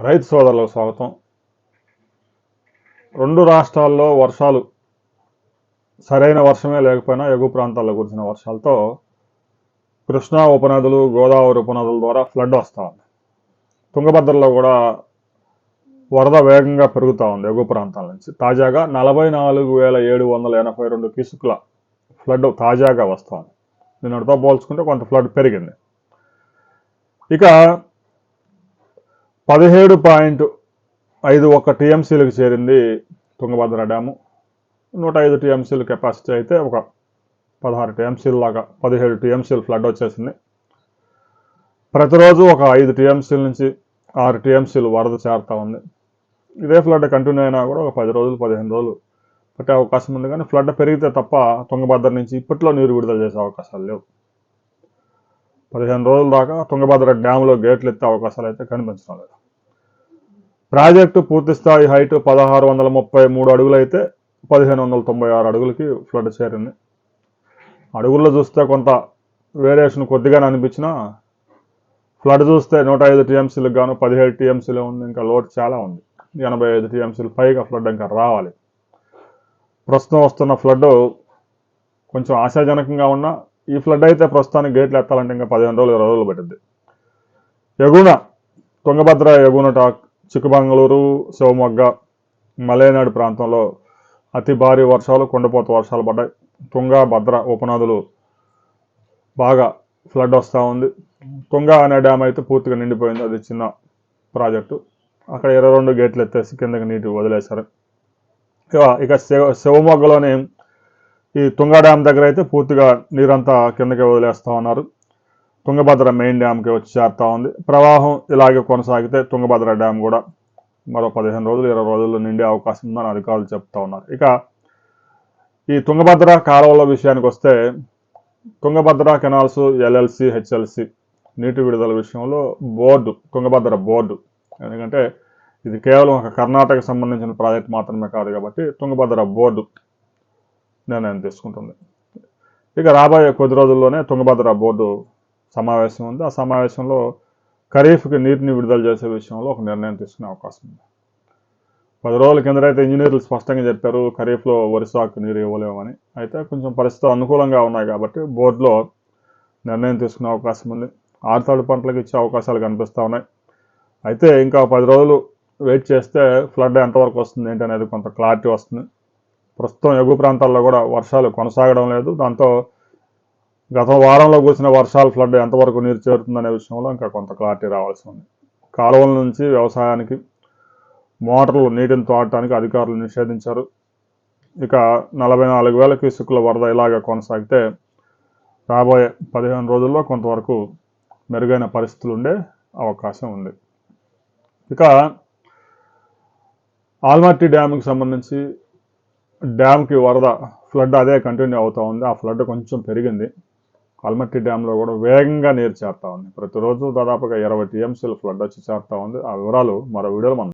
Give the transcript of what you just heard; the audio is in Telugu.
రైతు సోదరులకు స్వాగతం. రెండు రాష్ట్రాల్లో వర్షాలు సరైన వర్షమే లేకపోయినా ఎగువ ప్రాంతాల్లో కురిసిన వర్షాలతో కృష్ణా ఉపనదులు, గోదావరి ఉపనదుల ద్వారా ఫ్లడ్ వస్తూ ఉంది. తుంగభద్రలో కూడా వరద వేగంగా పెరుగుతూ ఉంది ఎగువ ప్రాంతాల నుంచి. తాజాగా 44,782 క్యూసెక్ల ఫ్లడ్ తాజాగా వస్తుంది. నిన్నటితో పోల్చుకుంటే కొంత ఫ్లడ్ పెరిగింది. ఇక 17.51 టీఎంసీలకు చేరింది తుంగభద్ర డ్యాము. 105 టీఎంసీల కెపాసిటీ అయితే ఒక 16 టీఎంసీల లాగా 17 టీఎంసీలు ఫ్లడ్ వచ్చేసింది. ప్రతిరోజు ఒక 5 టీఎంసీల నుంచి 6 టీఎంసీలు వరద చేరుతూ ఉంది. ఇదే ఫ్లడ్ కంటిన్యూ అయినా కూడా ఒక 10 రోజులు 15 రోజులు పట్టే అవకాశం ఉంది. కానీ ఫ్లడ్ పెరిగితే తప్ప తుంగభద్ర నుంచి ఇప్పట్లో నీరు విడుదల చేసే అవకాశాలు లేవు. 15 రోజుల దాకా తుంగభద్ర డ్యాములో గేట్లు ఎత్తే అవకాశాలు అయితే కనిపించడం లేదు. ప్రాజెక్టు పూర్తిస్థాయి హైట్ 1633 అడుగులు అయితే 1596 అడుగులకి ఫ్లడ్ చేరింది. అడుగుల్లో చూస్తే కొంత వేరియేషన్ కొద్దిగానే అనిపించినా ఫ్లడ్ చూస్తే 105 టీఎంసీలకు గాను 17 టీఎంసీలో ఉంది. ఇంకా లోటు చాలా ఉంది. 85 టీఎంసీలు పైగా ఫ్లడ్ ఇంకా రావాలి. ప్రస్తుతం వస్తున్న ఫ్లడ్ కొంచెం ఆశాజనకంగా ఉన్నా ఈ ఫ్లడ్ అయితే ప్రస్తుతానికి గేట్లు ఎత్తాలంటే ఇంకా 15 రోజులు 20 రోజులు పట్టింది. ఎగువన తుంగభద్ర ఎగువనట చిక్కమంగళూరు, శివమొగ్గ, మలేనాడు ప్రాంతంలో అతి భారీ వర్షాలు, కుండపోత వర్షాలు పడ్డాయి. తుంగా, భద్ర ఉపనదులు బాగా ఫ్లడ్ వస్తూ ఉంది. తుంగా అనే డ్యామ్ అయితే పూర్తిగా నిండిపోయింది. అది చిన్న ప్రాజెక్టు. అక్కడ 22 గేట్లు ఎత్తేసి కిందకి నీటి వదిలేశారు. ఇక శివమొగ్గలోని ఈ తుంగా డ్యామ్ దగ్గర అయితే పూర్తిగా నీరంతా కిందకి వదిలేస్తూ ఉన్నారు. తుంగభద్ర మెయిన్ డ్యామ్కి వచ్చి చేరుతూ ఉంది. ప్రవాహం ఇలాగే కొనసాగితే తుంగభద్ర డ్యామ్ కూడా మరో 15 రోజులు 20 రోజుల్లో నిండే అవకాశం ఉందని అధికారులు చెప్తా ఉన్నారు. ఇక ఈ తుంగభద్ర కాలువల విషయానికి వస్తే తుంగభద్ర కెనాల్స్ ఎల్ఎల్సి, హెచ్ఎల్సి నీటి విడుదల విషయంలో తుంగభద్ర బోర్డు, ఎందుకంటే ఇది కేవలం ఒక కర్ణాటక సంబంధించిన ప్రాజెక్ట్ మాత్రమే కాదు కాబట్టి తుంగభద్ర బోర్డు నిర్ణయం తీసుకుంటుంది. ఇక రాబోయే కొద్ది రోజుల్లోనే తుంగభద్ర బోర్డు సమావేశం ఉంది. ఆ సమావేశంలో ఖరీఫ్కి నీటిని విడుదల చేసే విషయంలో ఒక నిర్ణయం తీసుకునే అవకాశం ఉంది. 10 రోజుల కిందటైతే ఇంజనీర్లు స్పష్టంగా చెప్పారు ఖరీఫ్లో వరి సాగుకు నీరు ఇవ్వలేమని. అయితే కొంచెం పరిస్థితులు అనుకూలంగా ఉన్నాయి కాబట్టి బోర్డులో నిర్ణయం తీసుకునే అవకాశం ఉంది. ఆరుతడి పంటలకు ఇచ్చే అవకాశాలు కనిపిస్తూ ఉన్నాయి. అయితే ఇంకా 10 రోజులు వెయిట్ చేస్తే ఫ్లడ్ ఎంతవరకు వస్తుంది ఏంటి అనేది కొంత క్లారిటీ వస్తుంది. ప్రస్తుతం ఎగువ ప్రాంతాల్లో కూడా వర్షాలు కొనసాగడం లేదు. దాంతో గత వారంలో కురిసిన వర్షాలు ఫ్లడ్ ఎంతవరకు నీరు చేరుతుందనే విషయంలో ఇంకా కొంత క్లారిటీ రావాల్సి ఉంది. కాలువల నుంచి వ్యవసాయానికి మోటార్లు నీటిని తోడటానికి అధికారులు నిషేధించారు. ఇక 44,000 క్యూసెక్ల వరద ఇలాగే కొనసాగితే రాబోయే 15 రోజుల్లో కొంతవరకు మెరుగైన పరిస్థితులు ఉండే అవకాశం ఉంది. ఇక ఆల్మట్టి డ్యామ్కి సంబంధించి డ్యామ్కి వరద ఫ్లడ్ అదే కంటిన్యూ అవుతూ ఉంది. ఆ ఫ్లడ్ కొంచెం పెరిగింది. ఆల్మట్టి డ్యాంలో కూడా వేగంగా నీరు చేరుతూ ఉంది. ప్రతిరోజు దాదాపుగా 20 టీఎంసీలు ఫ్లడ్ వచ్చి చేరుతూ ఉంది. ఆ వివరాలు మరో వీడియోలో మనం